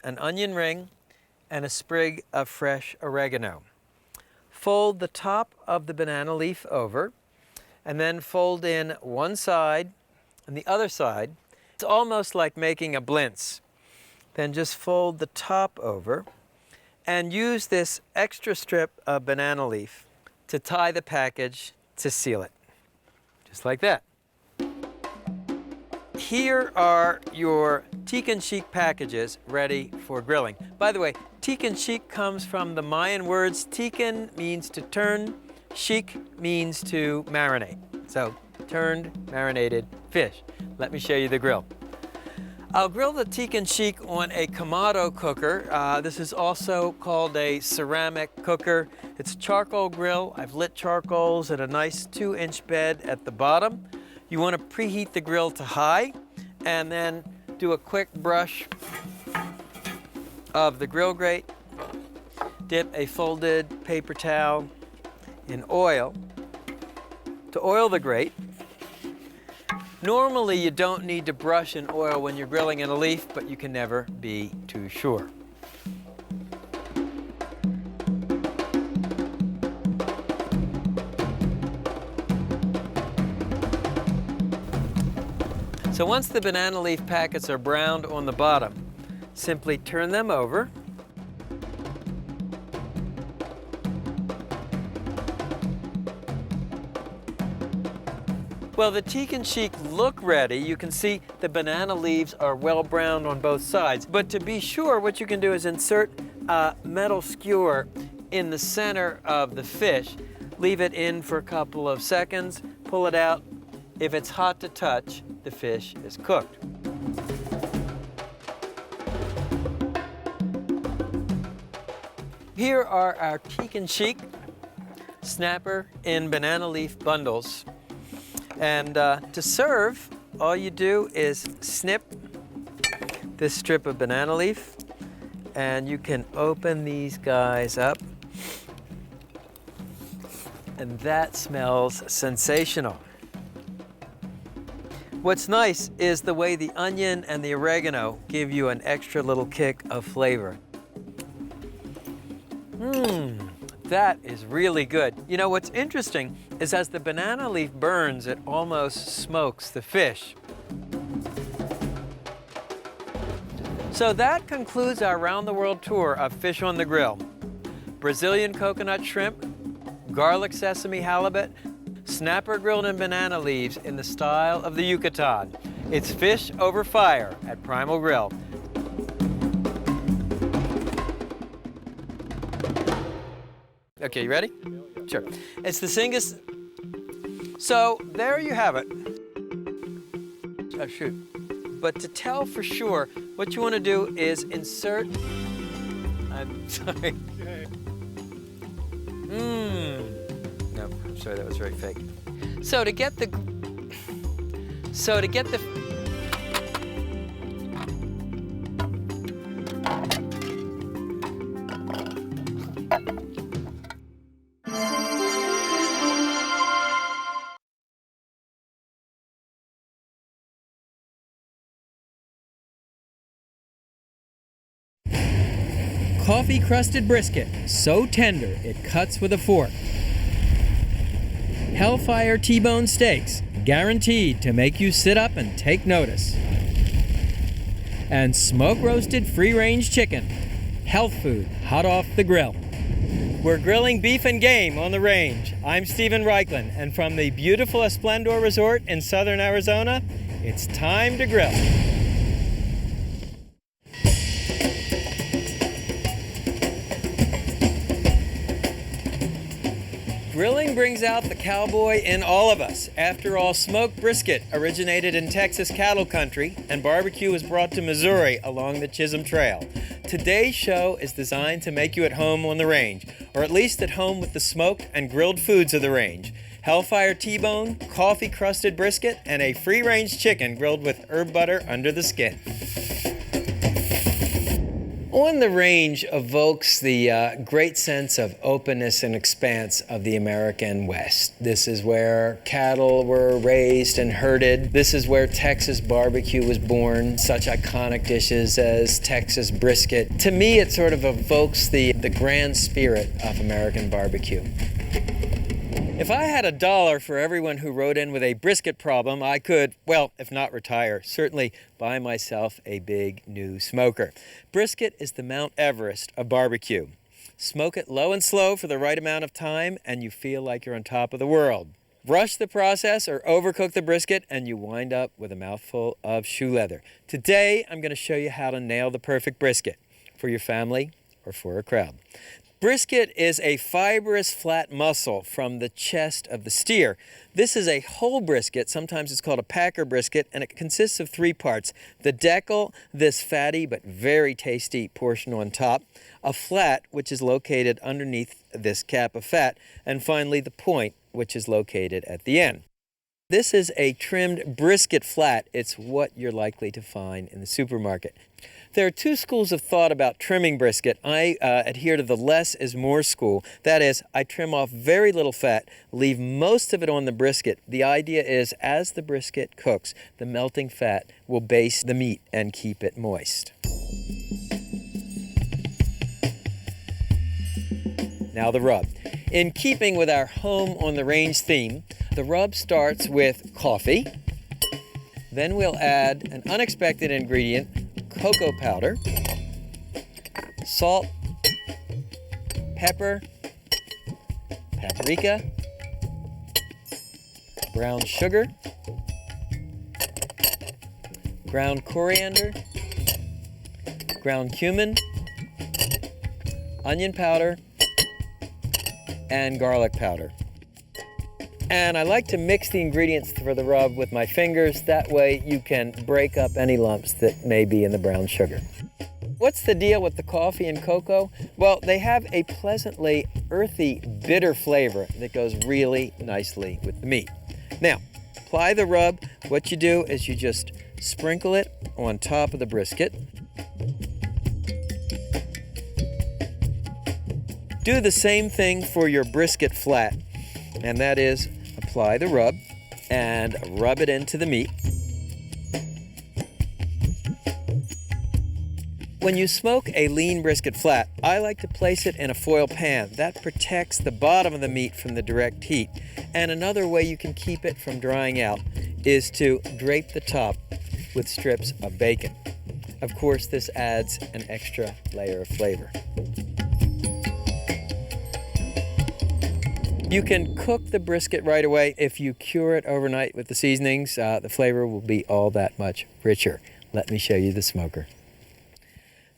an onion ring, and a sprig of fresh oregano. Fold the top of the banana leaf over, and then fold in one side and the other side. It's almost like making a blintz. Then just fold the top over and use this extra strip of banana leaf to tie the package to seal it. Just like that. Here are your tikka chic packages ready for grilling. By the way, tikka chic comes from the Mayan words. Tikka means to turn, chic means to marinate. So, turned, marinated fish. Let me show you the grill. I'll grill the tikka chic on a Kamado cooker. This is also called a ceramic cooker. It's a charcoal grill. I've lit charcoals at a nice 2-inch bed at the bottom. You want to preheat the grill to high and then do a quick brush of the grill grate. Dip a folded paper towel in oil to oil the grate. Normally you don't need to brush in oil when you're grilling in a leaf, but you can never be too sure. So once the banana leaf packets are browned on the bottom, simply turn them over. Well, the tikka chic look ready. You can see the banana leaves are well browned on both sides. But to be sure, what you can do is insert a metal skewer in the center of the fish. Leave it in for a couple of seconds, pull it out. If it's hot to touch, the fish is cooked. Here are our tikka chic snapper in banana leaf bundles. And to serve, all you do is snip this strip of banana leaf, and you can open these guys up. And that smells sensational. What's nice is the way the onion and the oregano give you an extra little kick of flavor. That is really good. You know, what's interesting is as the banana leaf burns, it almost smokes the fish. So that concludes our round-the-world tour of Fish on the Grill. Brazilian coconut shrimp, garlic sesame halibut, snapper grilled in banana leaves in the style of the Yucatan. It's fish over fire at Primal Grill. Okay, you ready? Sure. It's the singest. So there you have it. Oh, shoot. But to tell for sure, what you want to do is insert. I'm sorry. No, I'm sorry, that was very fake. So to get the. Coffee-crusted brisket, so tender it cuts with a fork. Hellfire T-bone steaks, guaranteed to make you sit up and take notice. And smoke-roasted free-range chicken, health food hot off the grill. We're grilling beef and game on the range. I'm Stephen Reichland, and from the beautiful Esplendor Resort in southern Arizona, it's time to grill. Grilling brings out the cowboy in all of us. After all, smoked brisket originated in Texas cattle country, and barbecue was brought to Missouri along the Chisholm Trail. Today's show is designed to make you at home on the range, or at least at home with the smoked and grilled foods of the range. Hellfire T-bone, coffee-crusted brisket, and a free-range chicken grilled with herb butter under the skin. On the range evokes the great sense of openness and expanse of the American West. This is where cattle were raised and herded. This is where Texas barbecue was born, such iconic dishes as Texas brisket. To me, it sort of evokes the grand spirit of American barbecue. If I had $1 for everyone who wrote in with a brisket problem, I could, well, if not retire, certainly buy myself a big new smoker. Brisket is the Mount Everest of barbecue. Smoke it low and slow for the right amount of time, and you feel like you're on top of the world. Rush the process or overcook the brisket, and you wind up with a mouthful of shoe leather. Today, I'm going to show you how to nail the perfect brisket for your family or for a crowd. Brisket is a fibrous flat muscle from the chest of the steer. This is a whole brisket, sometimes it's called a packer brisket, and it consists of 3 parts. The deckle, this fatty but very tasty portion on top, a flat, which is located underneath this cap of fat, and finally the point, which is located at the end. This is a trimmed brisket flat. It's what you're likely to find in the supermarket. There are 2 schools of thought about trimming brisket. I adhere to the less is more school. That is, I trim off very little fat, leave most of it on the brisket. The idea is, as the brisket cooks, the melting fat will baste the meat and keep it moist. Now the rub. In keeping with our home on the range theme, the rub starts with coffee. Then we'll add an unexpected ingredient, cocoa powder, salt, pepper, paprika, brown sugar, ground coriander, ground cumin, onion powder, and garlic powder. And I like to mix the ingredients for the rub with my fingers. That way you can break up any lumps that may be in the brown sugar. What's the deal with the coffee and cocoa? Well, they have a pleasantly earthy, bitter flavor that goes really nicely with the meat. Now, apply the rub. What you do is you just sprinkle it on top of the brisket. Do the same thing for your brisket flat, and that is apply the rub and rub it into the meat. When you smoke a lean brisket flat, I like to place it in a foil pan. That protects the bottom of the meat from the direct heat. And another way you can keep it from drying out is to drape the top with strips of bacon. Of course, this adds an extra layer of flavor. You can cook the brisket right away. If you cure it overnight with the seasonings, the flavor will be all that much richer. Let me show you the smoker.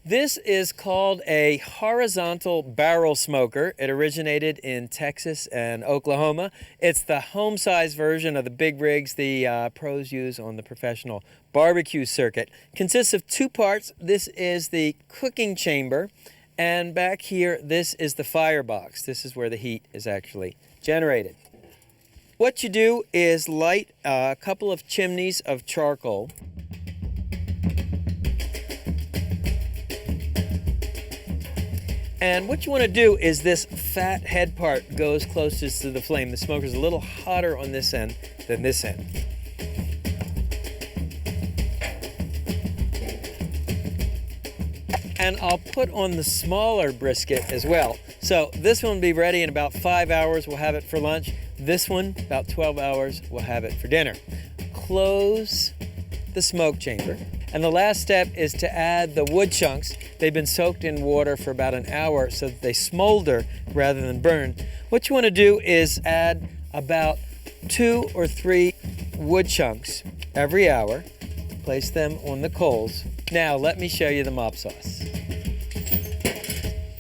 This is called a horizontal barrel smoker. It originated in Texas and Oklahoma. It's the home-size version of the big rigs the pros use on the professional barbecue circuit. Consists of 2 parts. This is the cooking chamber. And back here, this is the firebox. This is where the heat is actually generated. What you do is light a couple of chimneys of charcoal. And what you want to do is this fat head part goes closest to the flame. The smoker's a little hotter on this end than this end. And I'll put on the smaller brisket as well. So this one will be ready in about 5 hours. We'll have it for lunch. This one, about 12 hours, we'll have it for dinner. Close the smoke chamber. And the last step is to add the wood chunks. They've been soaked in water for about an hour so that they smolder rather than burn. What you want to do is add about 2 or 3 wood chunks every hour. Place them on the coals. Now let me show you the mop sauce.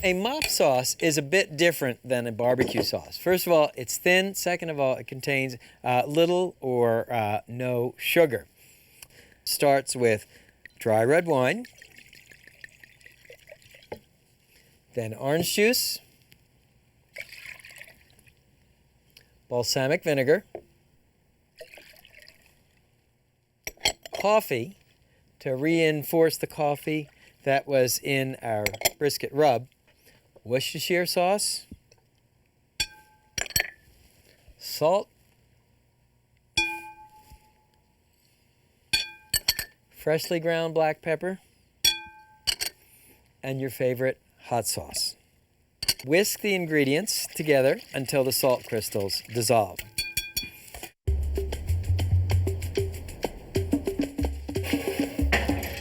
A mop sauce is a bit different than a barbecue sauce. First of all, it's thin. Second of all, it contains little or no sugar. Starts with dry red wine, then orange juice, balsamic vinegar, coffee to reinforce the coffee, that was in our brisket rub. Worcestershire sauce, salt, freshly ground black pepper, and your favorite hot sauce. Whisk the ingredients together until the salt crystals dissolve.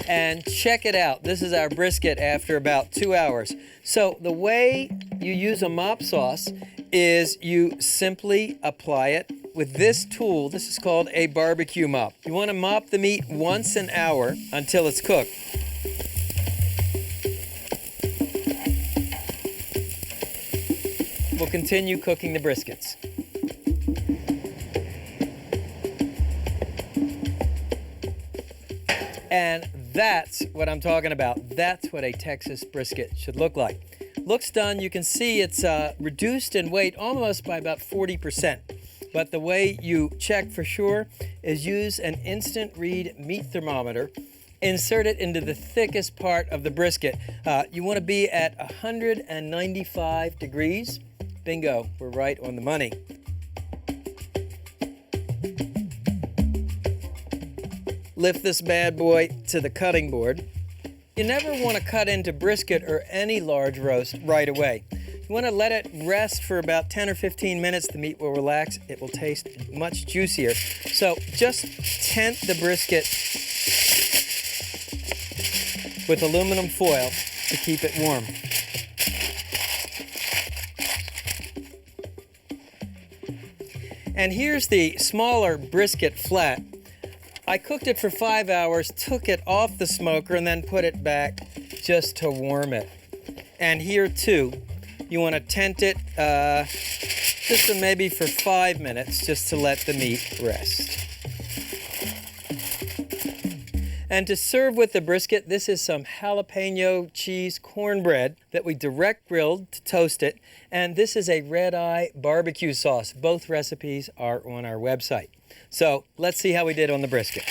And check it out. This is our brisket after about 2 hours. So the way you use a mop sauce is you simply apply it with this tool. This is called a barbecue mop. You want to mop the meat once an hour until it's cooked. We'll continue cooking the briskets. And that's what I'm talking about. That's what a Texas brisket should look like. Looks done. You can see it's reduced in weight almost by about 40%. But the way you check for sure is use an instant read meat thermometer. Insert it into the thickest part of the brisket. You want to be at 195 degrees. Bingo, we're right on the money. Lift this bad boy to the cutting board. You never want to cut into brisket or any large roast right away. You want to let it rest for about 10 or 15 minutes. The meat will relax. It will taste much juicier. So just tent the brisket with aluminum foil to keep it warm. And here's the smaller brisket flat. I cooked it for 5 hours, took it off the smoker, and then put it back just to warm it. And here too, you want to tent it just maybe for 5 minutes, just to let the meat rest. And to serve with the brisket, this is some jalapeno cheese cornbread that we direct grilled to toast it. And this is a red eye barbecue sauce. Both recipes are on our website. So let's see how we did on the brisket.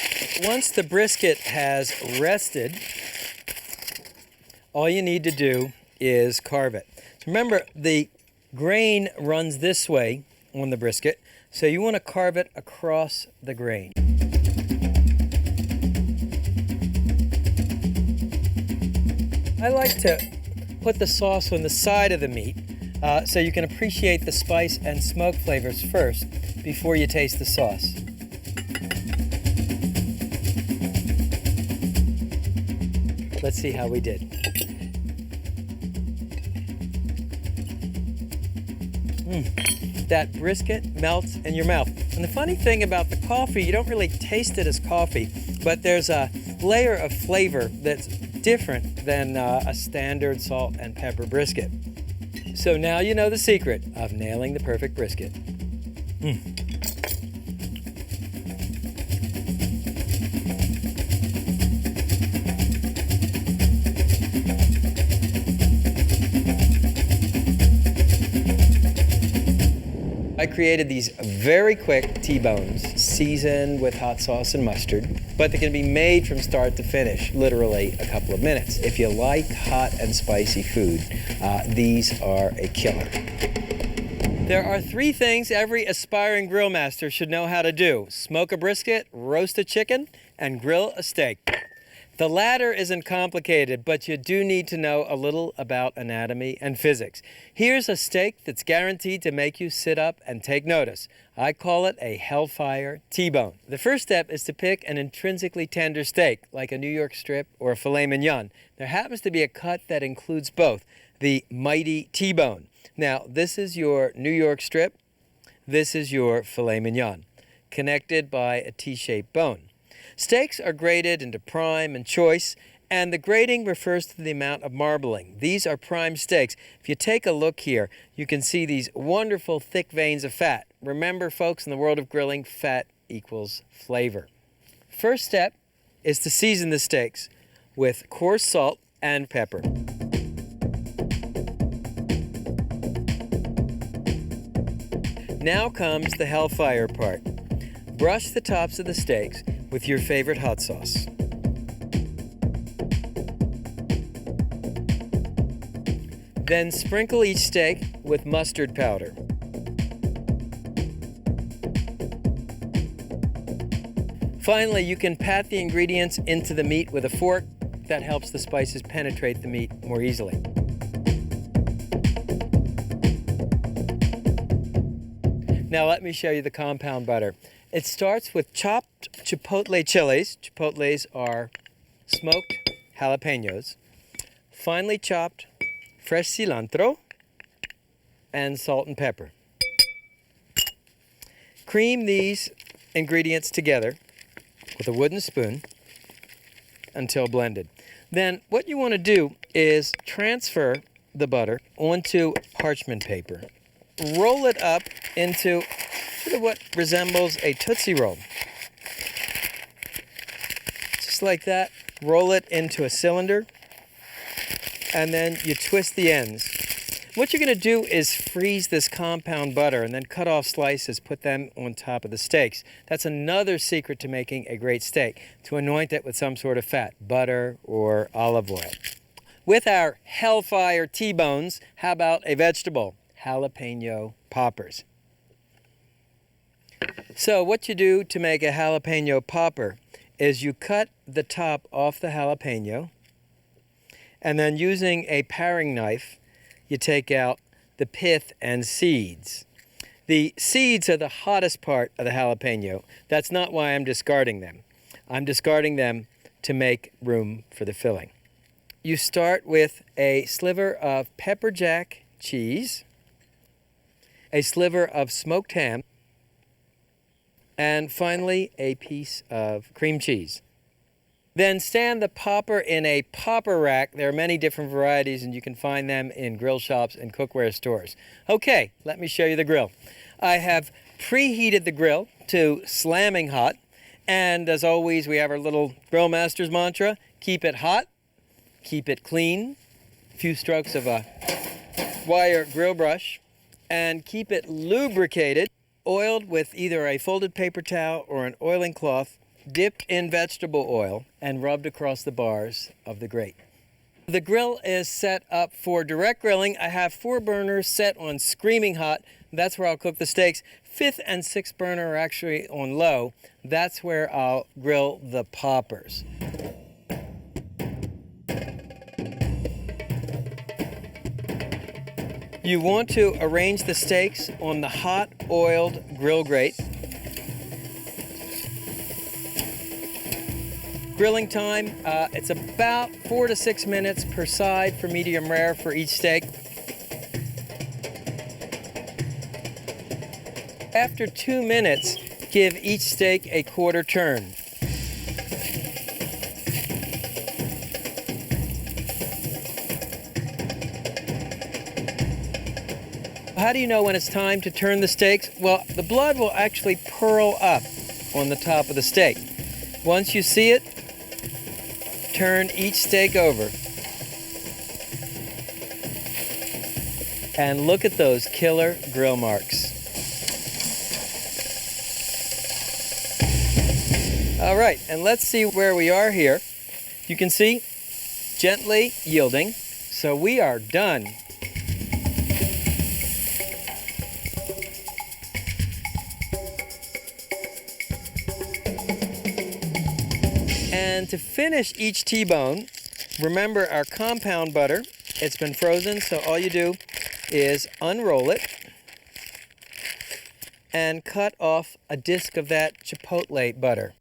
Once the brisket has rested, all you need to do is carve it. Remember, the grain runs this way on the brisket, so you want to carve it across the grain. I like to put the sauce on the side of the meat so you can appreciate the spice and smoke flavors first before you taste the sauce. Let's see how we did. That brisket melts in your mouth. And the funny thing about the coffee, you don't really taste it as coffee, but there's a layer of flavor that's different than a standard salt and pepper brisket. So now you know the secret of nailing the perfect brisket. I created these very quick T-bones, seasoned with hot sauce and mustard, but they can be made from start to finish, literally a couple of minutes. If you like hot and spicy food, these are a killer. There are 3 things every aspiring grill master should know how to do: smoke a brisket, roast a chicken, and grill a steak. The latter isn't complicated, but you do need to know a little about anatomy and physics. Here's a steak that's guaranteed to make you sit up and take notice. I call it a Hellfire T-bone. The first step is to pick an intrinsically tender steak, like a New York strip or a filet mignon. There happens to be a cut that includes both, the mighty T-bone. Now, this is your New York strip. This is your filet mignon, connected by a T-shaped bone. Steaks are graded into prime and choice, and the grading refers to the amount of marbling. These are prime steaks. If you take a look here, you can see these wonderful thick veins of fat. Remember, folks, in the world of grilling, fat equals flavor. First step is to season the steaks with coarse salt and pepper. Now comes the hellfire part. Brush the tops of the steaks with your favorite hot sauce. Then sprinkle each steak with mustard powder. Finally, you can pat the ingredients into the meat with a fork. That helps the spices penetrate the meat more easily. Now let me show you the compound butter. It starts with chopped chipotle chilies. Chipotles are smoked jalapenos. Finely chopped fresh cilantro and salt and pepper. Cream these ingredients together with a wooden spoon until blended. Then what you want to do is transfer the butter onto parchment paper. Roll it up into sort of what resembles a Tootsie Roll. Just like that. Roll it into a cylinder, and then you twist the ends. What you're going to do is freeze this compound butter and then cut off slices, put them on top of the steaks. That's another secret to making a great steak, to anoint it with some sort of fat, butter or olive oil. With our Hellfire T-bones, how about a vegetable? Jalapeno poppers. So what you do to make a jalapeno popper is you cut the top off the jalapeno, and then using a paring knife, you take out the pith and seeds. The seeds are the hottest part of the jalapeno. That's not why I'm discarding them. I'm discarding them to make room for the filling. You start with a sliver of pepper jack cheese, a sliver of smoked ham, and finally a piece of cream cheese. Then stand the popper in a popper rack. There are many different varieties, and you can find them in grill shops and cookware stores. Okay, let me show you the grill. I have preheated the grill to slamming hot, and as always, we have our little Grill Master's mantra: keep it hot, keep it clean, a few strokes of a wire grill brush, and keep it lubricated, oiled with either a folded paper towel or an oiling cloth, dipped in vegetable oil, and rubbed across the bars of the grate. The grill is set up for direct grilling. I have 4 burners set on screaming hot. That's where I'll cook the steaks. 5th and 6th burner are actually on low. That's where I'll grill the poppers. You want to arrange the steaks on the hot oiled grill grate. Grilling time, it's about 4 to 6 minutes per side for medium rare for each steak. After 2 minutes, give each steak a quarter turn. How do you know when it's time to turn the steaks? Well, the blood will actually purl up on the top of the steak. Once you see it, turn each steak over. And look at those killer grill marks. All right, and let's see where we are here. You can see, gently yielding. So we are done. And to finish each T-bone, remember our compound butter. It's been frozen, so all you do is unroll it and cut off a disc of that chipotle butter.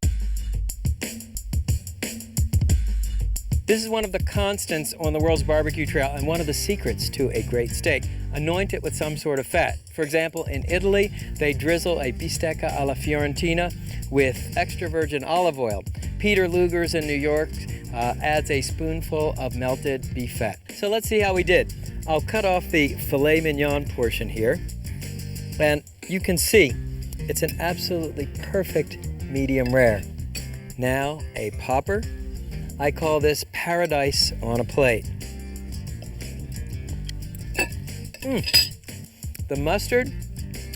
This is one of the constants on the world's barbecue trail and one of the secrets to a great steak. Anoint it with some sort of fat. For example, in Italy, they drizzle a bistecca alla Fiorentina with extra virgin olive oil. Peter Luger's in New York adds a spoonful of melted beef fat. So let's see how we did. I'll cut off the filet mignon portion here. And you can see it's an absolutely perfect medium rare. Now a popper. I call this paradise on a plate. The mustard,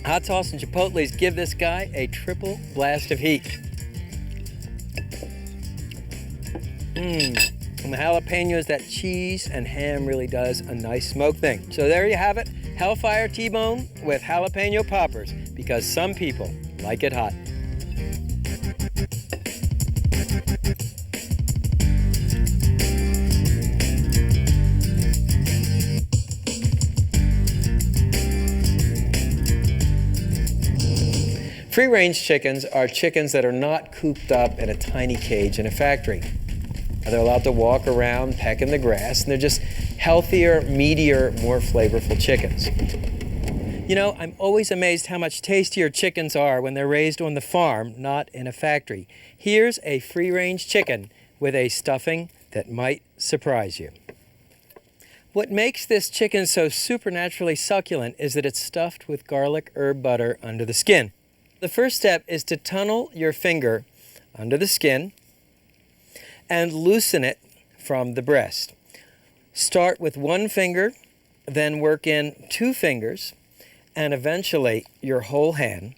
hot sauce, and chipotles give this guy a triple blast of heat. And the jalapenos, that cheese and ham really does a nice smoke thing. So there you have it, Hellfire T-bone with jalapeno poppers, because some people like it hot. Free-range chickens are chickens that are not cooped up in a tiny cage in a factory. They're allowed to walk around, peck in the grass, and they're just healthier, meatier, more flavorful chickens. You know, I'm always amazed how much tastier chickens are when they're raised on the farm, not in a factory. Here's a free-range chicken with a stuffing that might surprise you. What makes this chicken so supernaturally succulent is that it's stuffed with garlic herb butter under the skin. The first step is to tunnel your finger under the skin and loosen it from the breast. Start with one finger, then work in 2 fingers, and eventually your whole hand.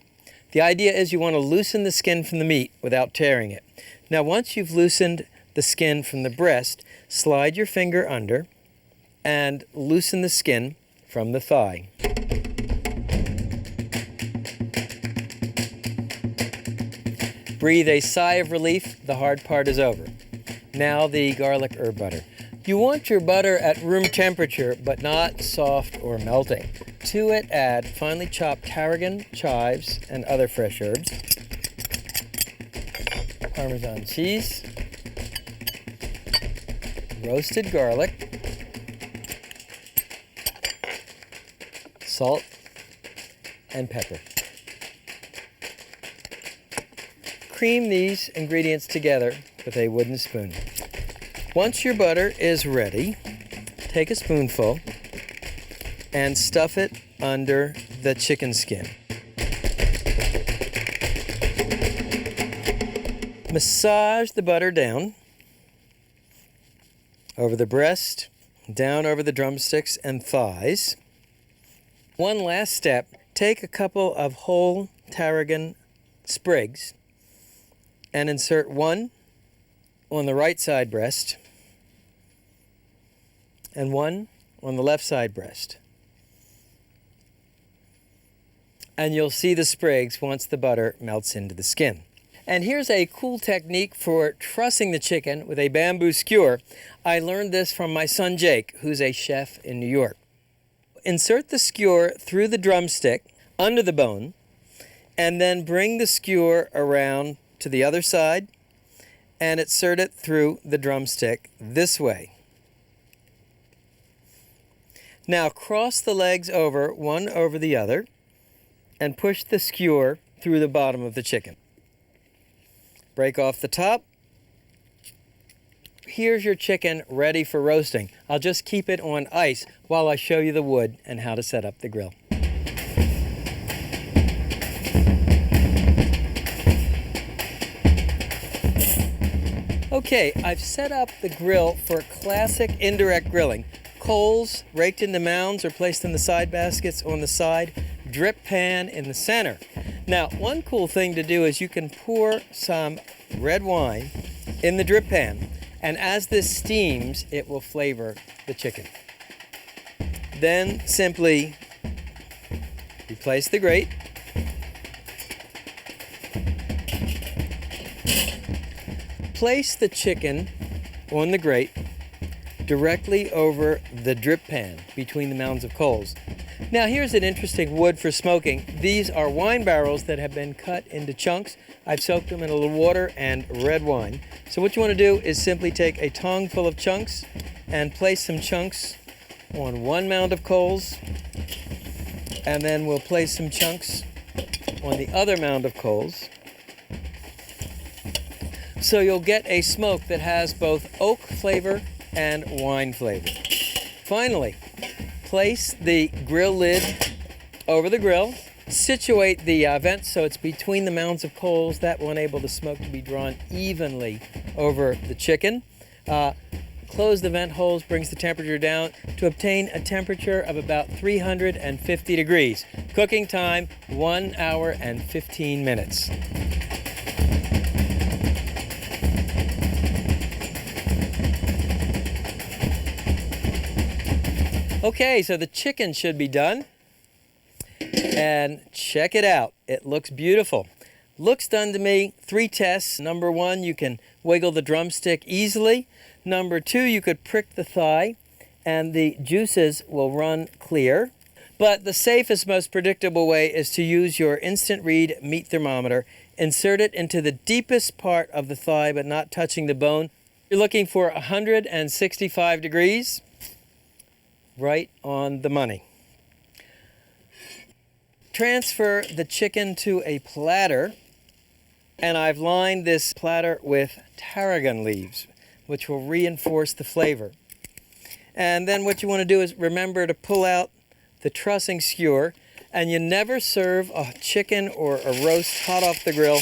The idea is you want to loosen the skin from the meat without tearing it. Now, once you've loosened the skin from the breast, slide your finger under and loosen the skin from the thigh. Breathe a sigh of relief, the hard part is over. Now the garlic herb butter. You want your butter at room temperature, but not soft or melting. To it, add finely chopped tarragon, chives, and other fresh herbs, Parmesan cheese, roasted garlic, salt, and pepper. Cream these ingredients together with a wooden spoon. Once your butter is ready, take a spoonful and stuff it under the chicken skin. Massage the butter down over the breast, down over the drumsticks and thighs. One last step, take a couple of whole tarragon sprigs and insert one on the right side breast and one on the left side breast. And you'll see the sprigs once the butter melts into the skin. And here's a cool technique for trussing the chicken with a bamboo skewer. I learned this from my son Jake, who's a chef in New York. Insert the skewer through the drumstick under the bone, and then bring the skewer around to the other side and insert it through the drumstick this way. Now cross the legs over, one over the other, and push the skewer through the bottom of the chicken. Break off the top. Here's your chicken ready for roasting. I'll just keep it on ice while I show you the wood and how to set up the grill. Okay, I've set up the grill for classic indirect grilling. Coals raked into mounds or placed in the side baskets on the side, drip pan in the center. Now, one cool thing to do is you can pour some red wine in the drip pan, and as this steams, it will flavor the chicken. Then simply replace the grate. Place the chicken on the grate directly over the drip pan between the mounds of coals. Now here's an interesting wood for smoking. These are wine barrels that have been cut into chunks. I've soaked them in a little water and red wine. So what you want to do is simply take a tong full of chunks and place some chunks on one mound of coals, and then we'll place some chunks on the other mound of coals. So you'll get a smoke that has both oak flavor and wine flavor. Finally, place the grill lid over the grill. Situate the vent so it's between the mounds of coals. That will enable the smoke to be drawn evenly over the chicken. Close the vent holes, brings the temperature down to obtain a temperature of about 350 degrees. Cooking time, 1 hour and 15 minutes. Okay, so the chicken should be done. And check it out. It looks beautiful. Looks done to me. 3 tests. Number 1, you can wiggle the drumstick easily. Number 2, you could prick the thigh and the juices will run clear. But the safest, most predictable way is to use your instant read meat thermometer. Insert it into the deepest part of the thigh but not touching the bone. You're looking for 165 degrees. Right on the money. Transfer the chicken to a platter, and I've lined this platter with tarragon leaves, which will reinforce the flavor. And then what you want to do is remember to pull out the trussing skewer, and you never serve a chicken or a roast hot off the grill.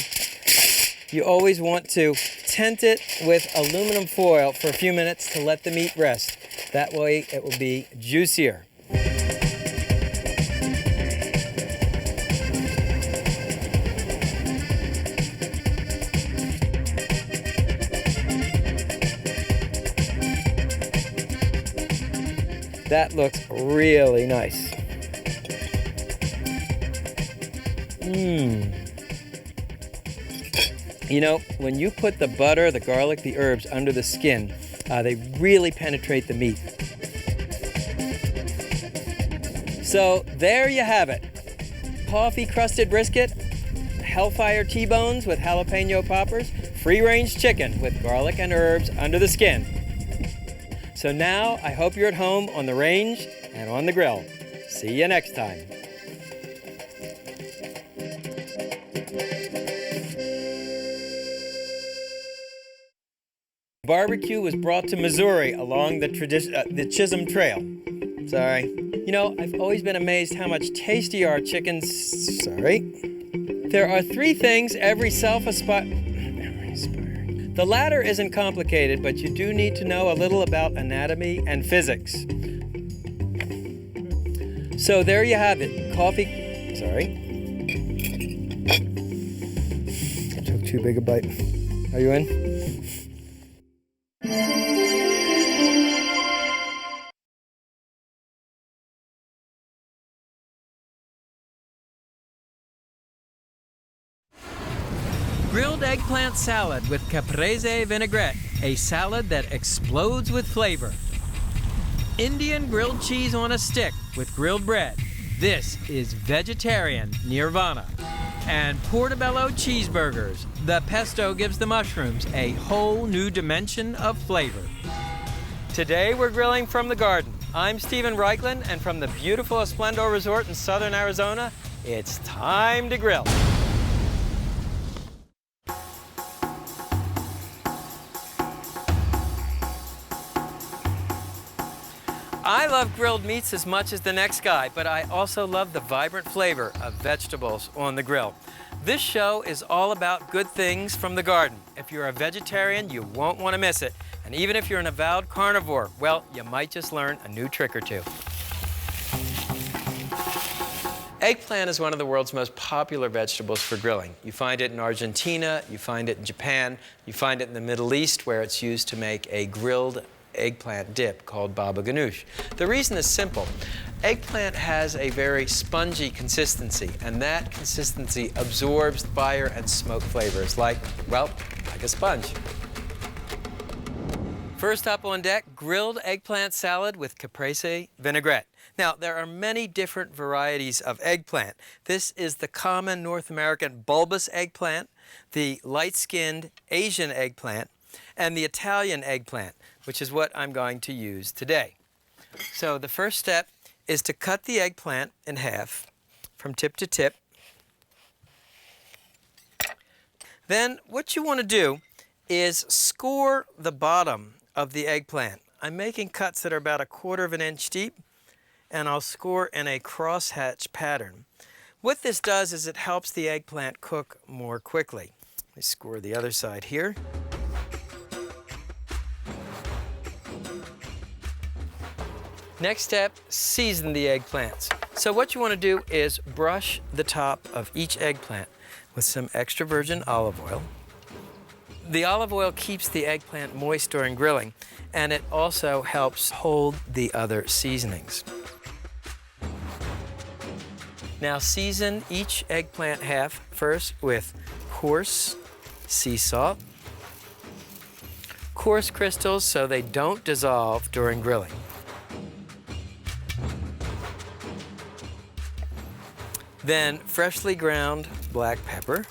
You always want to tent it with aluminum foil for a few minutes to let the meat rest. That way it will be juicier. That looks really nice. You know, when you put the butter, the garlic, the herbs under the skin, they really penetrate the meat. So there you have it. Coffee-crusted brisket, Hellfire T-bones with jalapeno poppers, free-range chicken with garlic and herbs under the skin. So now, I hope you're at home on the range and on the grill. See you next time. Barbecue was brought to Missouri along the Chisholm Trail. Sorry. You know, I've always been amazed how much tastier our chickens... Sorry. There are 3 things every The latter isn't complicated, but you do need to know a little about anatomy and physics. So there you have it. Coffee... Sorry. I took too big a bite. Are you in? Grilled eggplant salad with caprese vinaigrette, a salad that explodes with flavor. Indian grilled cheese on a stick with grilled bread. This is vegetarian nirvana. And portobello cheeseburgers. The pesto gives the mushrooms a whole new dimension of flavor. Today we're grilling from the garden. I'm Stephen Reichlin, and from the beautiful Esplendor Resort in southern Arizona, it's time to grill. I love grilled meats as much as the next guy, but I also love the vibrant flavor of vegetables on the grill. This show is all about good things from the garden. If you're a vegetarian, you won't want to miss it. And even if you're an avowed carnivore, well, you might just learn a new trick or two. Eggplant is one of the world's most popular vegetables for grilling. You find it in Argentina, you find it in Japan, you find it in the Middle East, where it's used to make a grilled eggplant dip called baba ganoush. The reason is simple. Eggplant has a very spongy consistency, and that consistency absorbs fire and smoke flavors like a sponge. First up on deck, grilled eggplant salad with caprese vinaigrette. Now, there are many different varieties of eggplant. This is the common North American bulbous eggplant, the light-skinned Asian eggplant, and the Italian eggplant, which is what I'm going to use today. So the first step is to cut the eggplant in half from tip to tip. Then what you want to do is score the bottom of the eggplant. I'm making cuts that are about 1/4 inch deep, and I'll score in a crosshatch pattern. What this does is it helps the eggplant cook more quickly. Let me score the other side here. Next step, season the eggplants. So what you want to do is brush the top of each eggplant with some extra virgin olive oil. The olive oil keeps the eggplant moist during grilling, and it also helps hold the other seasonings. Now season each eggplant half first with coarse sea salt, coarse crystals so they don't dissolve during grilling. Then freshly ground black pepper,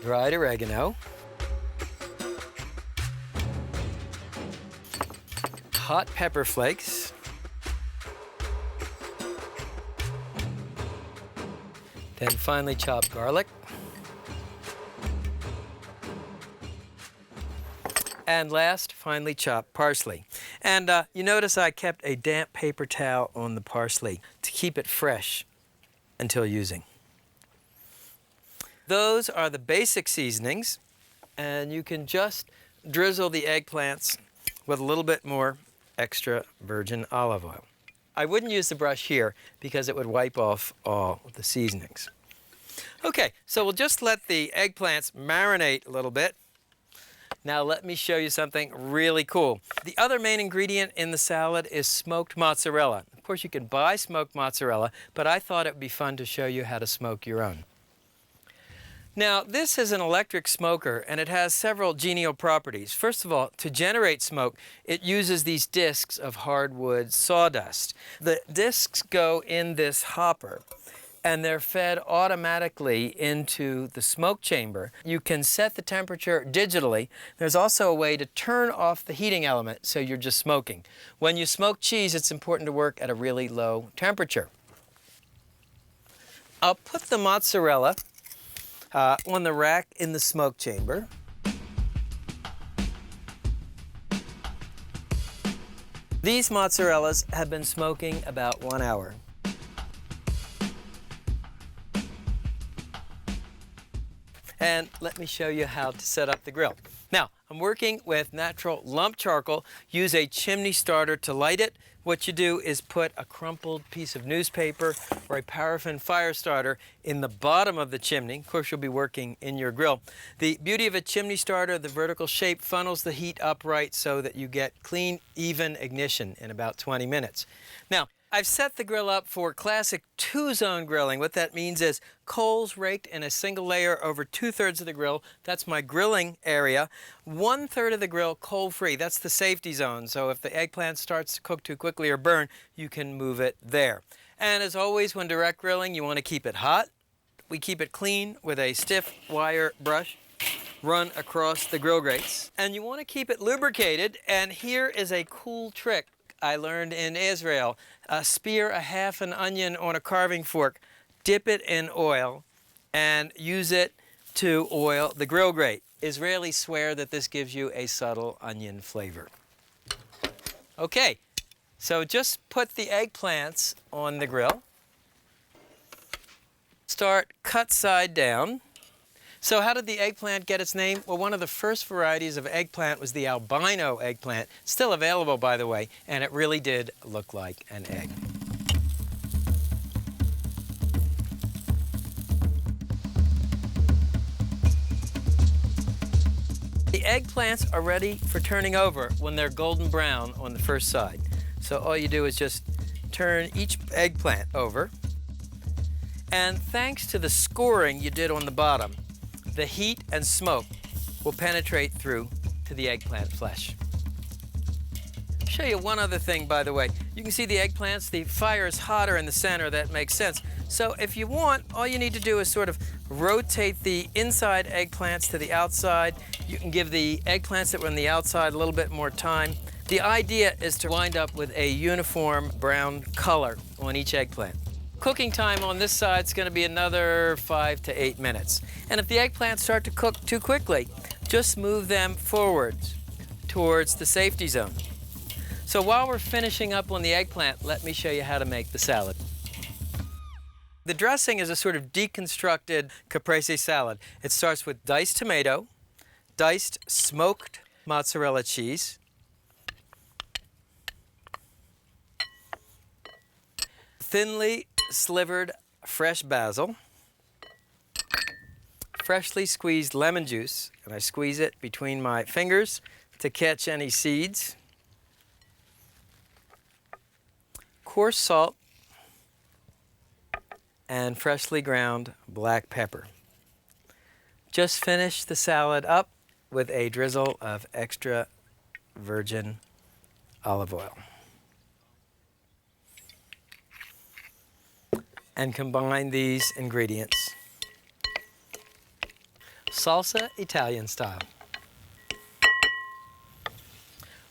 dried oregano, hot pepper flakes, then finely chopped garlic, and last, finely chopped parsley. And you notice I kept a damp paper towel on the parsley to keep it fresh until using. Those are the basic seasonings, and you can just drizzle the eggplants with a little bit more extra virgin olive oil. I wouldn't use the brush here because it would wipe off all the seasonings. Okay, so we'll just let the eggplants marinate a little bit. Now let me show you something really cool. The other main ingredient in the salad is smoked mozzarella. Of course, you can buy smoked mozzarella, but I thought it would be fun to show you how to smoke your own. Now, this is an electric smoker, and it has several genial properties. First of all, to generate smoke, it uses these discs of hardwood sawdust. The discs go in this hopper, and they're fed automatically into the smoke chamber. You can set the temperature digitally. There's also a way to turn off the heating element so you're just smoking. When you smoke cheese, it's important to work at a really low temperature. I'll put the mozzarella on the rack in the smoke chamber. These mozzarellas have been smoking about 1 hour. And let me show you how to set up the grill. Now, I'm working with natural lump charcoal. Use a chimney starter to light it. What you do is put a crumpled piece of newspaper or a paraffin fire starter in the bottom of the chimney. Of course, you'll be working in your grill. The beauty of a chimney starter, the vertical shape funnels the heat upright so that you get clean, even ignition in about 20 minutes. Now, I've set the grill up for classic two-zone grilling. What that means is coals raked in a single layer over 2/3 of the grill. That's my grilling area. 1/3 of the grill coal-free. That's the safety zone. So if the eggplant starts to cook too quickly or burn, you can move it there. And as always, when direct grilling, you want to keep it hot. We keep it clean with a stiff wire brush run across the grill grates. And you want to keep it lubricated. And here is a cool trick I learned in Israel. Spear a half an onion on a carving fork, dip it in oil, and use it to oil the grill grate. Israelis swear that this gives you a subtle onion flavor. Okay, so just put the eggplants on the grill. Start cut side down. So how did the eggplant get its name? Well, one of the first varieties of eggplant was the albino eggplant, still available, by the way, and it really did look like an egg. The eggplants are ready for turning over when they're golden brown on the first side. So all you do is just turn each eggplant over. And thanks to the scoring you did on the bottom, the heat and smoke will penetrate through to the eggplant flesh. I'll show you one other thing, by the way. You can see the eggplants, the fire is hotter in the center, that makes sense. So if you want, all you need to do is sort of rotate the inside eggplants to the outside. You can give the eggplants that were on the outside a little bit more time. The idea is to wind up with a uniform brown color on each eggplant. Cooking time on this side is going to be another 5 to 8 minutes. And if the eggplants start to cook too quickly, just move them forwards towards the safety zone. So while we're finishing up on the eggplant, let me show you how to make the salad. The dressing is a sort of deconstructed caprese salad. It starts with diced tomato, diced smoked mozzarella cheese, thinly slivered fresh basil, freshly squeezed lemon juice, and I squeeze it between my fingers to catch any seeds. Coarse salt and freshly ground black pepper. Just finish the salad up with a drizzle of extra virgin olive oil. And combine these ingredients. Salsa Italian style.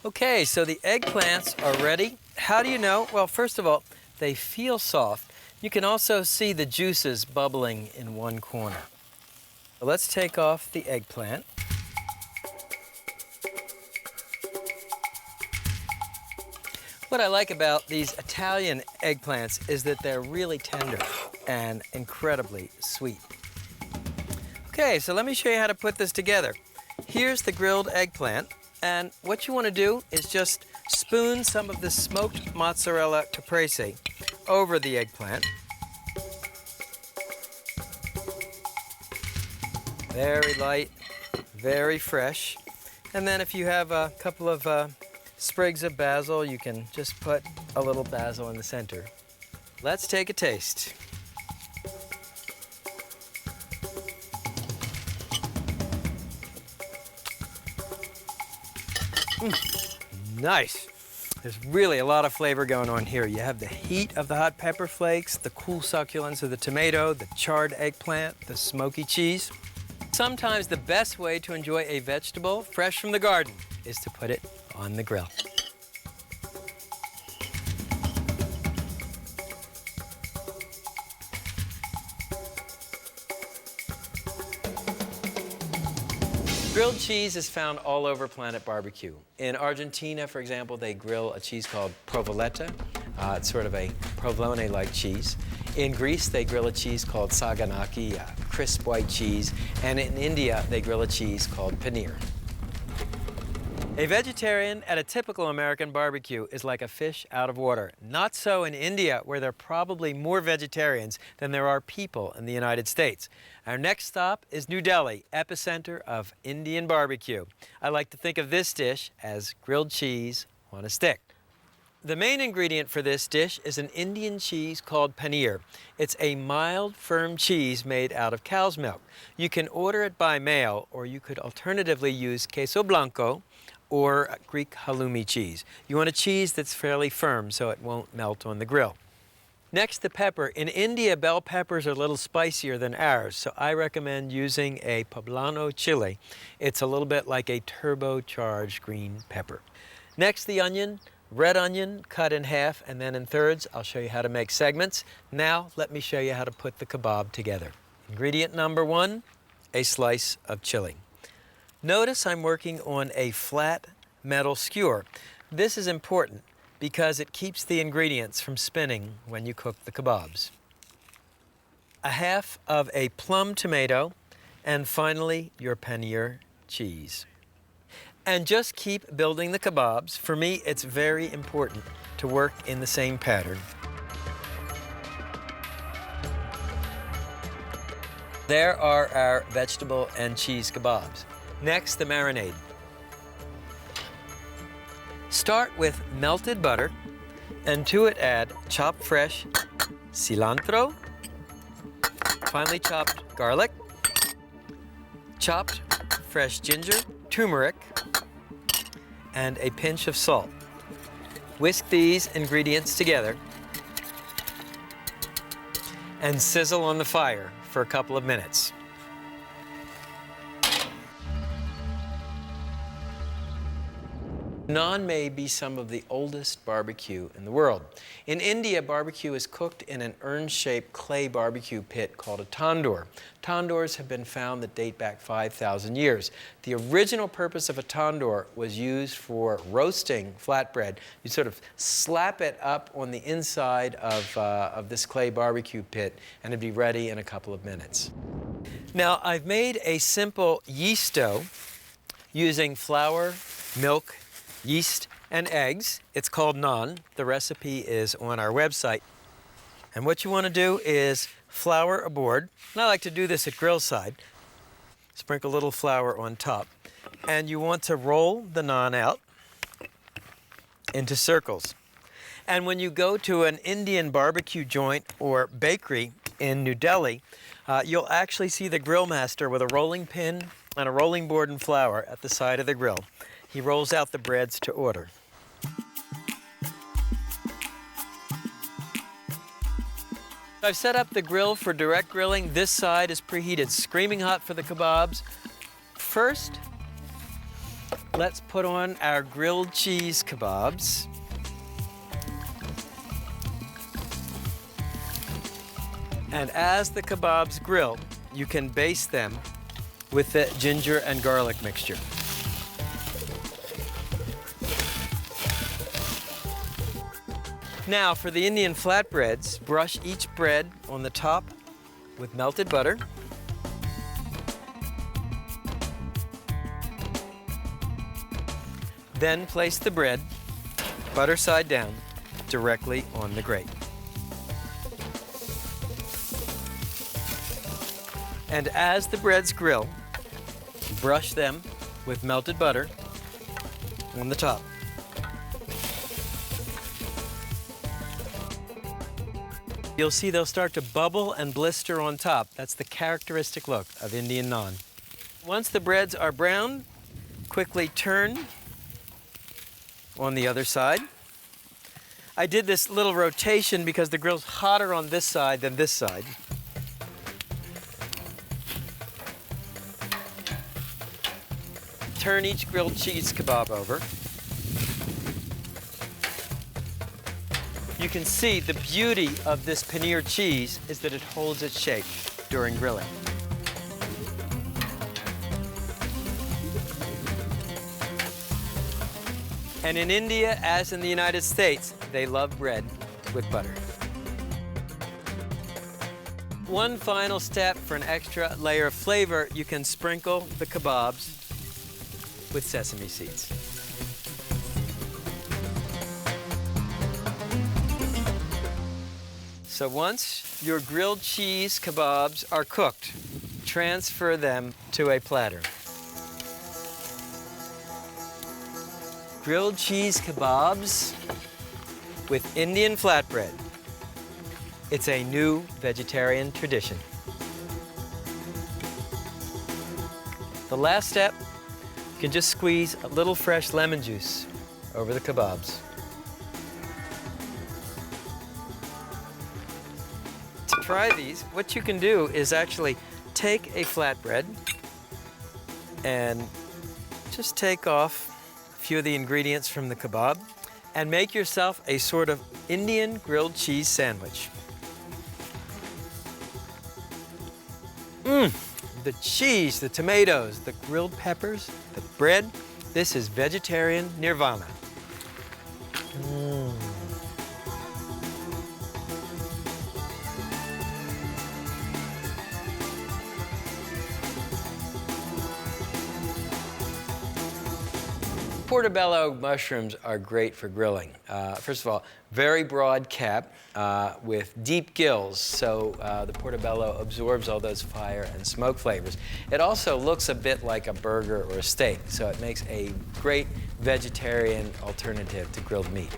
Okay, so the eggplants are ready. How do you know? Well, first of all, they feel soft. You can also see the juices bubbling in one corner. So let's take off the eggplant. What I like about these Italian eggplants is that they're really tender and incredibly sweet. Okay, so let me show you how to put this together. Here's the grilled eggplant, and what you want to do is just spoon some of the smoked mozzarella caprese over the eggplant. Very light, very fresh. And then if you have a couple of sprigs of basil, you can just put a little basil in the center. Let's take a taste. Nice. There's really a lot of flavor going on here. You have the heat of the hot pepper flakes, the cool succulence of the tomato, the charred eggplant, the smoky cheese. Sometimes the best way to enjoy a vegetable fresh from the garden is to put it on the grill. Grilled cheese is found all over Planet Barbecue. In Argentina, for example, they grill a cheese called provoletta. It's sort of a provolone-like cheese. In Greece, they grill a cheese called saganaki, a crisp white cheese. And in India, they grill a cheese called paneer. A vegetarian at a typical American barbecue is like a fish out of water. Not so in India, where there are probably more vegetarians than there are people in the United States. Our next stop is New Delhi, epicenter of Indian barbecue. I like to think of this dish as grilled cheese on a stick. The main ingredient for this dish is an Indian cheese called paneer. It's a mild, firm cheese made out of cow's milk. You can order it by mail, or you could alternatively use queso blanco or Greek halloumi cheese. You want a cheese that's fairly firm so it won't melt on the grill. Next, the pepper. In India, bell peppers are a little spicier than ours, so I recommend using a poblano chili. It's a little bit like a turbocharged green pepper. Next, the onion. Red onion cut in half and then in thirds. I'll show you how to make segments. Now, let me show you how to put the kebab together. Ingredient number one, a slice of chili. Notice I'm working on a flat metal skewer. This is important because it keeps the ingredients from spinning when you cook the kebabs. A half of a plum tomato, and finally your paneer cheese. And just keep building the kebabs. For me, it's very important to work in the same pattern. There are our vegetable and cheese kebabs. Next, the marinade. Start with melted butter, and to it add chopped fresh cilantro, finely chopped garlic, chopped fresh ginger, turmeric, and a pinch of salt. Whisk these ingredients together and sizzle on the fire for a couple of minutes. Naan may be some of the oldest barbecue in the world. In India, barbecue is cooked in an urn-shaped clay barbecue pit called a tandoor. Tandoors have been found that date back 5,000 years. The original purpose of a tandoor was used for roasting flatbread. You sort of slap it up on the inside of this clay barbecue pit, and it'd be ready in a couple of minutes. Now, I've made a simple yeast dough using flour, milk, yeast, and eggs. It's called naan. The recipe is on our website. And what you want to do is flour a board. And I like to do this at grill side. Sprinkle a little flour on top. And you want to roll the naan out into circles. And when you go to an Indian barbecue joint or bakery in New Delhi, you'll actually see the grill master with a rolling pin and a rolling board and flour at the side of the grill. He rolls out the breads to order. I've set up the grill for direct grilling. This side is preheated, screaming hot for the kebabs. First, let's put on our grilled cheese kebabs. And as the kebabs grill, you can baste them with the ginger and garlic mixture. Now for the Indian flatbreads, brush each bread on the top with melted butter. Then place the bread, butter side down, directly on the grate. And as the breads grill, brush them with melted butter on the top. You'll see they'll start to bubble and blister on top. That's the characteristic look of Indian naan. Once the breads are brown, quickly turn on the other side. I did this little rotation because the grill's hotter on this side than this side. Turn each grilled cheese kebab over. You can see the beauty of this paneer cheese is that it holds its shape during grilling. And in India, as in the United States, they love bread with butter. One final step for an extra layer of flavor, you can sprinkle the kebabs with sesame seeds. So once your grilled cheese kebabs are cooked, transfer them to a platter. Grilled cheese kebabs with Indian flatbread. It's a new vegetarian tradition. The last step, you can just squeeze a little fresh lemon juice over the kebabs. To try these, what you can do is actually take a flatbread and just take off a few of the ingredients from the kebab and make yourself a sort of Indian grilled cheese sandwich. The cheese, the tomatoes, the grilled peppers, the bread, this is vegetarian nirvana. Portobello mushrooms are great for grilling. First of all, very broad cap with deep gills, so the portobello absorbs all those fire and smoke flavors. It also looks a bit like a burger or a steak, so it makes a great vegetarian alternative to grilled meat.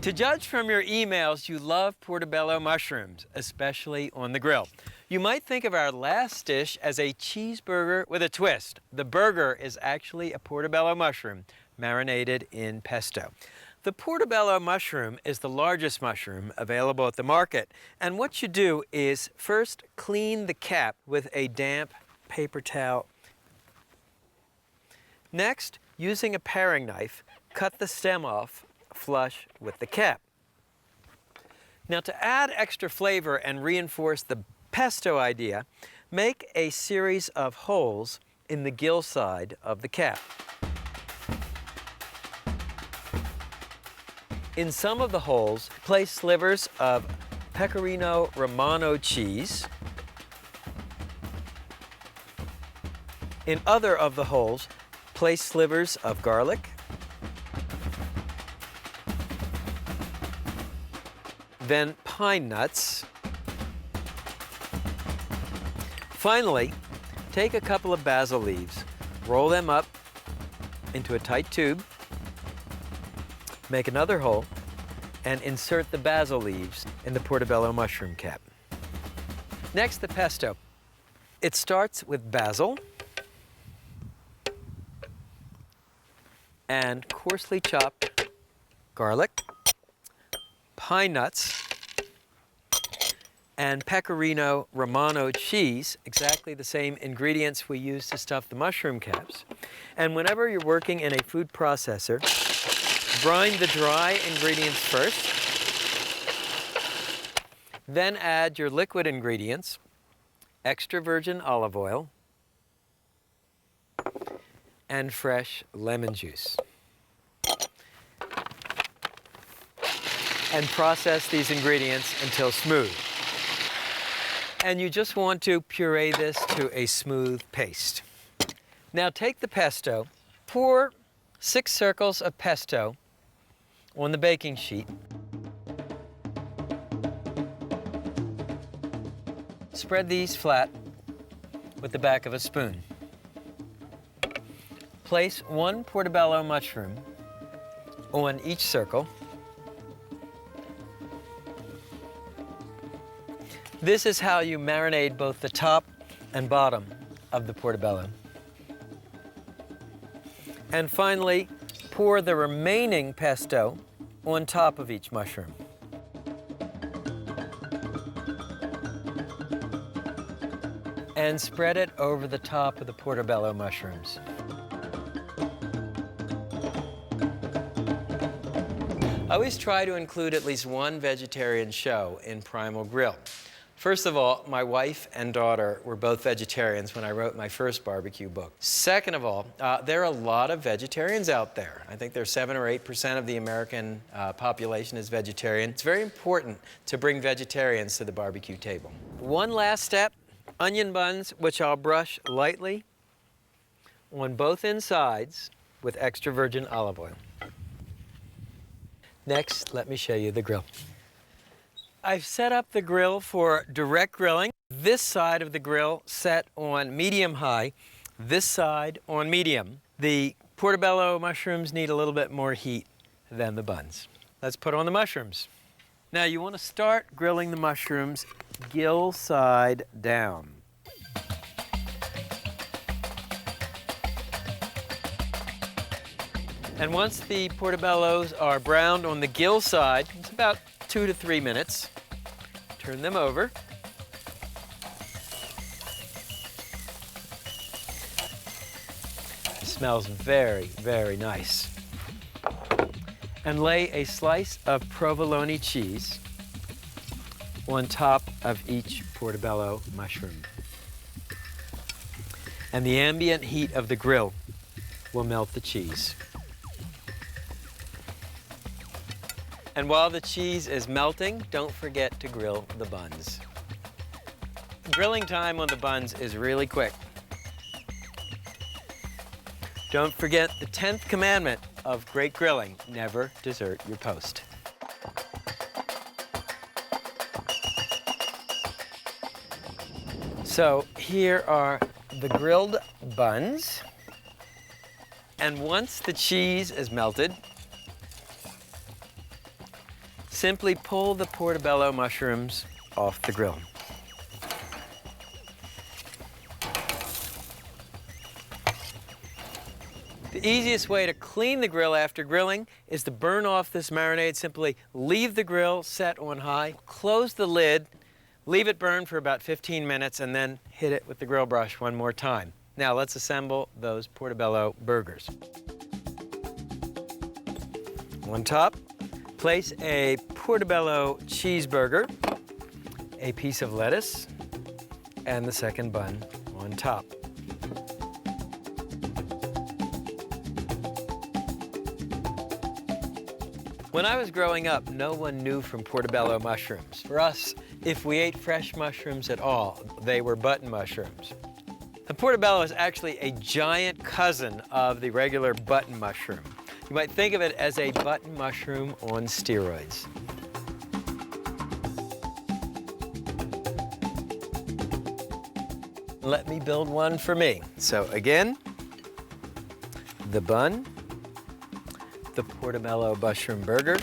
To judge from your emails, you love portobello mushrooms, especially on the grill. You might think of our last dish as a cheeseburger with a twist. The burger is actually a portobello mushroom marinated in pesto. The portobello mushroom is the largest mushroom available at the market. And what you do is first clean the cap with a damp paper towel. Next, using a paring knife, cut the stem off flush with the cap. Now, to add extra flavor and reinforce the pesto idea, make a series of holes in the gill side of the cap. In some of the holes, place slivers of Pecorino Romano cheese. In other of the holes, place slivers of garlic. Then pine nuts. Finally, Take a couple of basil leaves, roll them up into a tight tube, make another hole, and insert the basil leaves in the portobello mushroom cap. Next, the pesto. It starts with basil and coarsely chopped garlic, pine nuts, and pecorino romano cheese, exactly the same ingredients we use to stuff the mushroom caps. And whenever you're working in a food processor, brine the dry ingredients first, then add your liquid ingredients, extra virgin olive oil, and fresh lemon juice. And process these ingredients until smooth. And you just want to puree this to a smooth paste. Now take the pesto, pour 6 circles of pesto on the baking sheet. Spread these flat with the back of a spoon. Place 1 portobello mushroom on each circle. This is how you marinate both the top and bottom of the portobello. And finally, pour the remaining pesto on top of each mushroom. And spread it over the top of the portobello mushrooms. I always try to include at least one vegetarian show in Primal Grill. First of all, my wife and daughter were both vegetarians when I wrote my first barbecue book. Second of all, there are a lot of vegetarians out there. I think there's 7 or 8% of the American population is vegetarian. It's very important to bring vegetarians to the barbecue table. One last step, onion buns, which I'll brush lightly on both insides with extra virgin olive oil. Next, let me show you the grill. I've set up the grill for direct grilling. This side of the grill set on medium-high, this side on medium. The portobello mushrooms need a little bit more heat than the buns. Let's put on the mushrooms. Now you want to start grilling the mushrooms gill side down. And once the portobellos are browned on the gill side, it's about 2 to 3 minutes. Turn them over. It smells very, very nice. And lay a slice of provolone cheese on top of each portobello mushroom. And the ambient heat of the grill will melt the cheese. And while the cheese is melting, don't forget to grill the buns. Grilling time on the buns is really quick. Don't forget the 10th commandment of great grilling, never desert your post. So here are the grilled buns. And once the cheese is melted, simply pull the portobello mushrooms off the grill. The easiest way to clean the grill after grilling is to burn off this marinade. Simply leave the grill set on high, close the lid, leave it burn for about 15 minutes, and then hit it with the grill brush one more time. Now let's assemble those portobello burgers. On top, place a portobello cheeseburger, a piece of lettuce, and the second bun on top. When I was growing up, no one knew from portobello mushrooms. For us, if we ate fresh mushrooms at all, they were button mushrooms. The portobello is actually a giant cousin of the regular button mushroom. You might think of it as a button mushroom on steroids. Let me build one for me. So again, the bun, the portobello mushroom burger,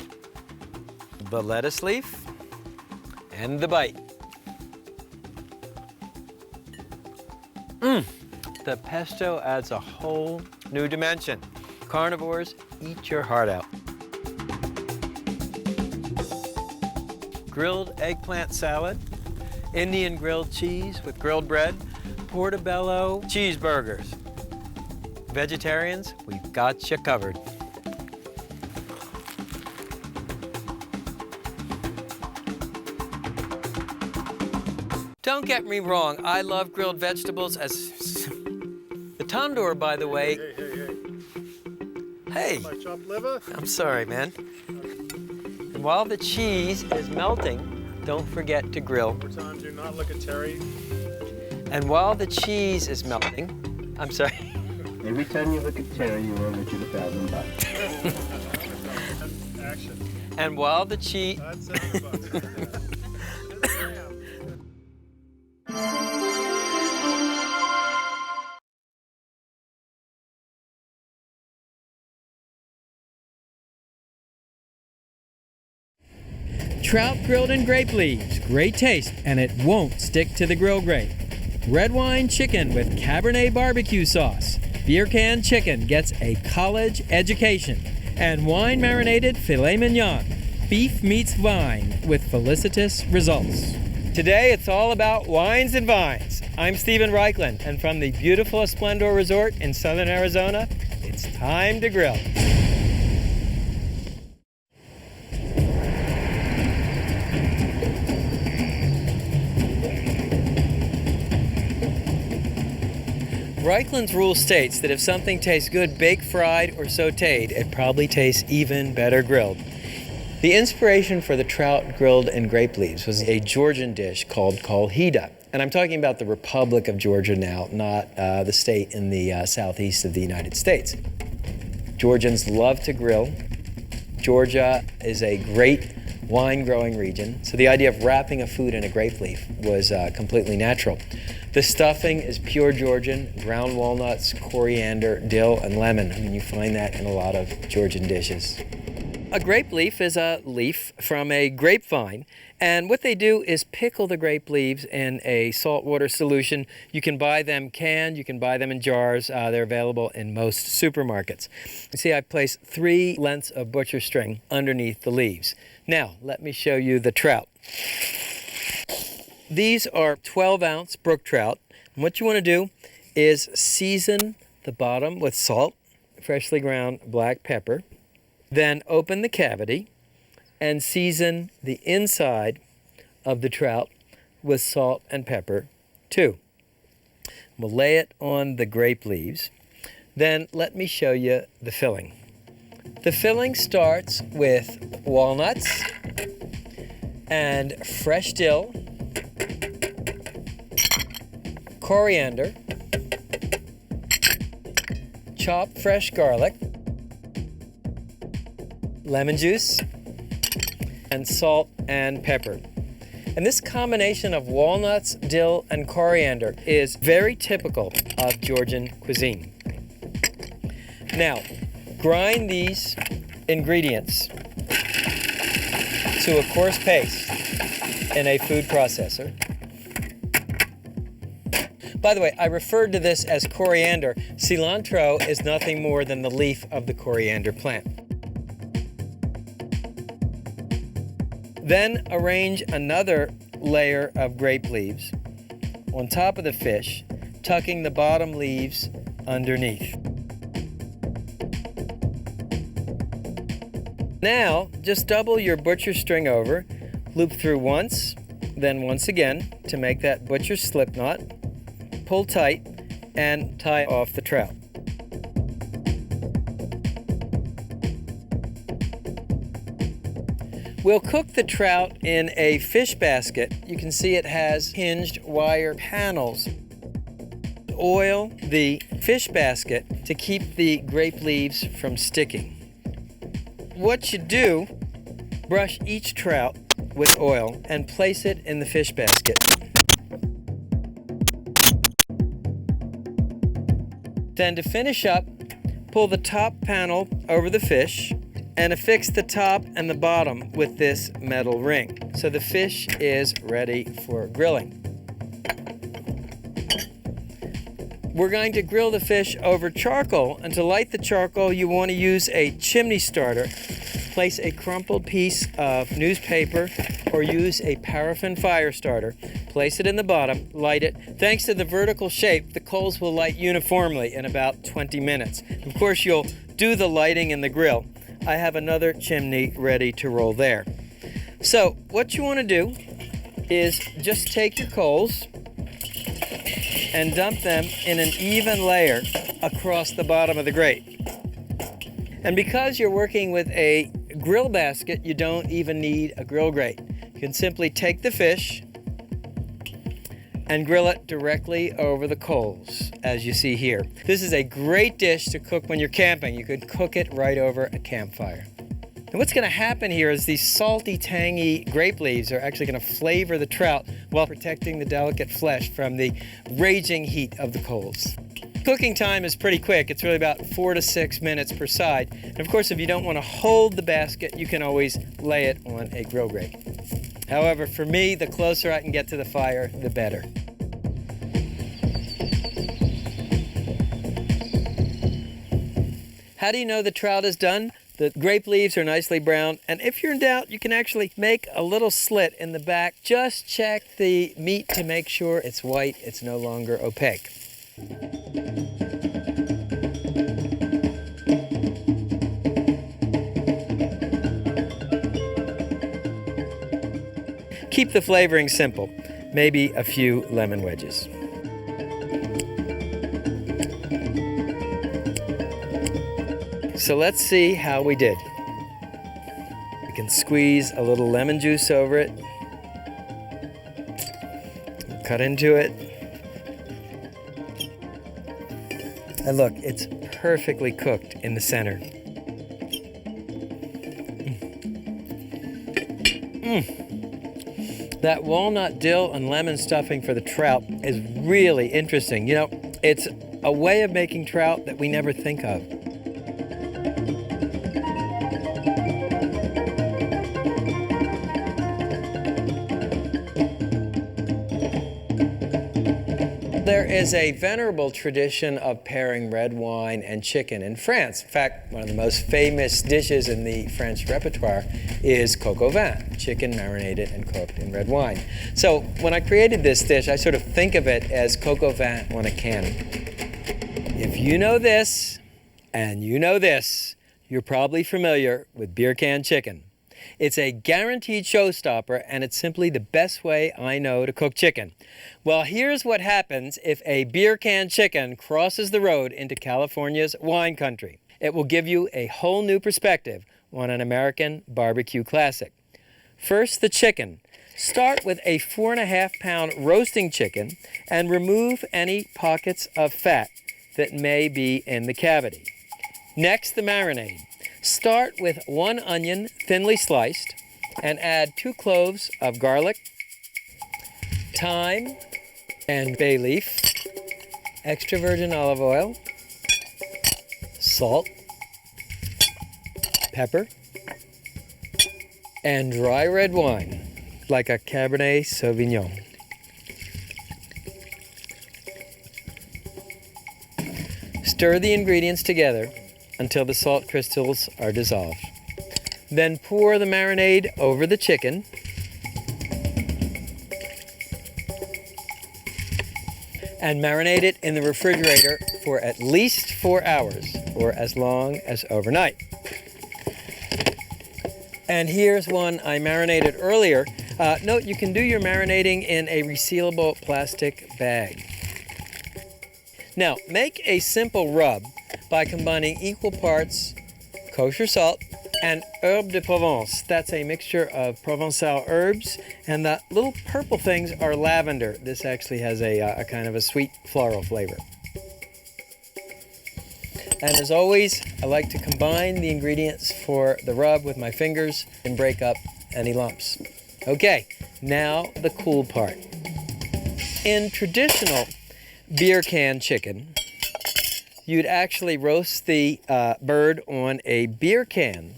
the lettuce leaf, and the bite. The pesto adds a whole new dimension. Carnivores, eat your heart out. Grilled eggplant salad, Indian grilled cheese with grilled bread, portobello cheeseburgers. Vegetarians, we've got you covered. Don't get me wrong, I love grilled vegetables as... The tandoor, by the way... Hey! My chopped liver? I'm sorry, man. And while the cheese is melting, don't forget to grill. More time, do not look at Terry. And while the cheese is melting... I'm sorry. Every time you look at Terry, you owe Richard $1,000. Action. And while the cheese... That's $7. Trout grilled in grape leaves. Great taste, and it won't stick to the grill grate. Red wine chicken with Cabernet barbecue sauce. Beer can chicken gets a college education. And wine marinated filet mignon. Beef meets vine with felicitous results. Today it's all about wines and vines. I'm Stephen Reichland, and from the beautiful Esplendor Resort in southern Arizona, it's time to grill. Reichland's rule states that if something tastes good baked, fried, or sautéed, it probably tastes even better grilled. The inspiration for the trout grilled in grape leaves was a Georgian dish called kolhida. And I'm talking about the Republic of Georgia now, not the state in the southeast of the United States. Georgians love to grill. Georgia is a great wine growing region, so the idea of wrapping a food in a grape leaf was completely natural. The stuffing is pure Georgian, ground walnuts, coriander, dill, and lemon. I mean, you find that in a lot of Georgian dishes. A grape leaf is a leaf from a grapevine, and what they do is pickle the grape leaves in a saltwater solution. You can buy them canned, you can buy them in jars. They're available in most supermarkets. You see, I've placed 3 lengths of butcher string underneath the leaves. Now, let me show you the trout. These are 12-ounce brook trout. And what you want to do is season the bottom with salt, freshly ground black pepper, then open the cavity and season the inside of the trout with salt and pepper too. We'll lay it on the grape leaves. Then let me show you the filling. The filling starts with walnuts and fresh dill, coriander, chopped fresh garlic, lemon juice, and salt and pepper. And this combination of walnuts, dill, and coriander is very typical of Georgian cuisine. Now, grind these ingredients to a coarse paste in a food processor. By the way, I referred to this as coriander. Cilantro is nothing more than the leaf of the coriander plant. Then arrange another layer of grape leaves on top of the fish, tucking the bottom leaves underneath. Now, just double your butcher string over, loop through once, then once again to make that butcher slip knot. Pull tight and tie off the trout. We'll cook the trout in a fish basket. You can see it has hinged wire panels. Oil the fish basket to keep the grape leaves from sticking. What you do, brush each trout with oil and place it in the fish basket. Then to finish up, pull the top panel over the fish and affix the top and the bottom with this metal ring. So the fish is ready for grilling. We're going to grill the fish over charcoal, and to light the charcoal you want to use a chimney starter. Place a crumpled piece of newspaper or use a paraffin fire starter. Place it in the bottom, light it. Thanks to the vertical shape, the coals will light uniformly in about 20 minutes. Of course, you'll do the lighting in the grill. I have another chimney ready to roll there. So what you want to do is just take your coals and dump them in an even layer across the bottom of the grate. And because you're working with a grill basket, you don't even need a grill grate. You can simply take the fish and grill it directly over the coals, as you see here. This is a great dish to cook when you're camping. You could cook it right over a campfire. And what's going to happen here is these salty, tangy grape leaves are actually going to flavor the trout while protecting the delicate flesh from the raging heat of the coals. Cooking time is pretty quick. It's really about 4 to 6 minutes per side. And of course, if you don't want to hold the basket, you can always lay it on a grill grate. However, for me, the closer I can get to the fire, the better. How do you know the trout is done? The grape leaves are nicely browned, and if you're in doubt, you can actually make a little slit in the back. Just check the meat to make sure it's white, it's no longer opaque. Keep the flavoring simple, maybe a few lemon wedges. So let's see how we did. We can squeeze a little lemon juice over it, cut into it, and look, it's perfectly cooked in the center. That walnut, dill, and lemon stuffing for the trout is really interesting. You know, it's a way of making trout that we never think of. There is a venerable tradition of pairing red wine and chicken in France. In fact, one of the most famous dishes in the French repertoire is coq au vin, chicken marinated and cooked in red wine. So when I created this dish, I sort of think of it as coq au vin on a can. If you know this, and you know this, you're probably familiar with beer can chicken. It's a guaranteed showstopper, and it's simply the best way I know to cook chicken. Well, here's what happens if a beer can chicken crosses the road into California's wine country. It will give you a whole new perspective on an American barbecue classic. First, the chicken. Start with a 4.5-pound roasting chicken and remove any pockets of fat that may be in the cavity. Next, the marinade. Start with 1 onion thinly sliced and add 2 cloves of garlic, thyme and bay leaf, extra virgin olive oil, salt, pepper, and dry red wine, like a Cabernet Sauvignon. Stir the ingredients together until the salt crystals are dissolved. Then pour the marinade over the chicken. And marinate it in the refrigerator for at least 4 hours, or as long as overnight. And here's one I marinated earlier. Note, you can do your marinating in a resealable plastic bag. Now, make a simple rub by combining equal parts kosher salt and herbe de Provence. That's a mixture of Provençal herbs, and the little purple things are lavender. This actually has a kind of a sweet floral flavor. And as always, I like to combine the ingredients for the rub with my fingers and break up any lumps. Okay, now the cool part. In traditional beer can chicken, you'd actually roast the bird on a beer can.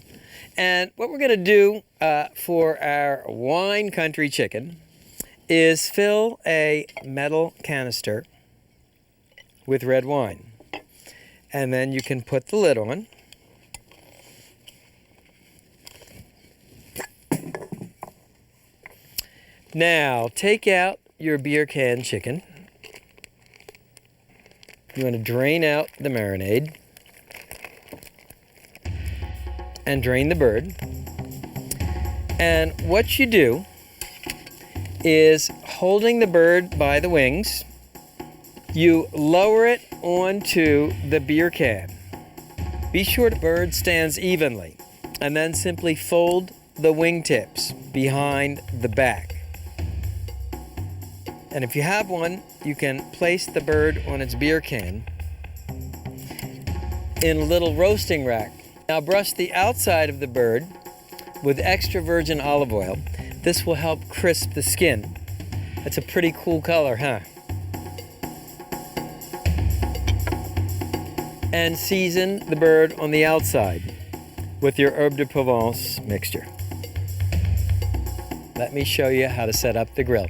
And what we're going to do for our wine country chicken is fill a metal canister with red wine. And then you can put the lid on. Now, take out your beer can chicken. You want to drain out the marinade and drain the bird. And what you do is, holding the bird by the wings, you lower it onto the beer can. Be sure the bird stands evenly, and then simply fold the wingtips behind the back. And if you have one, you can place the bird on its beer can in a little roasting rack. Now brush the outside of the bird with extra virgin olive oil. This will help crisp the skin. That's a pretty cool color, huh? And season the bird on the outside with your herbe de Provence mixture. Let me show you how to set up the grill.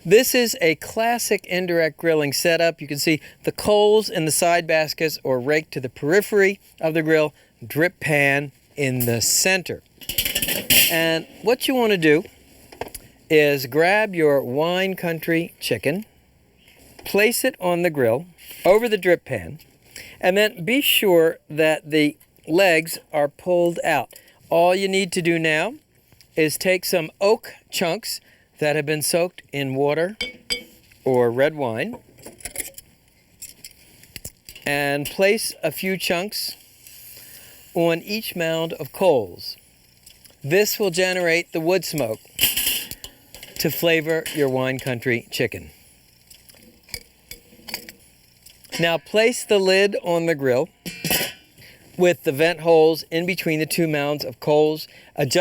This is a classic indirect grilling setup. You can see the coals in the side baskets or raked to the periphery of the grill, drip pan in the center. And what you want to do is grab your wine country chicken, place it on the grill over the drip pan, and then be sure that the legs are pulled out. All you need to do now is take some oak chunks that have been soaked in water or red wine and place a few chunks on each mound of coals. This will generate the wood smoke to flavor your wine country chicken. Now place the lid on the grill with the vent holes in between the two mounds of coals. Adjust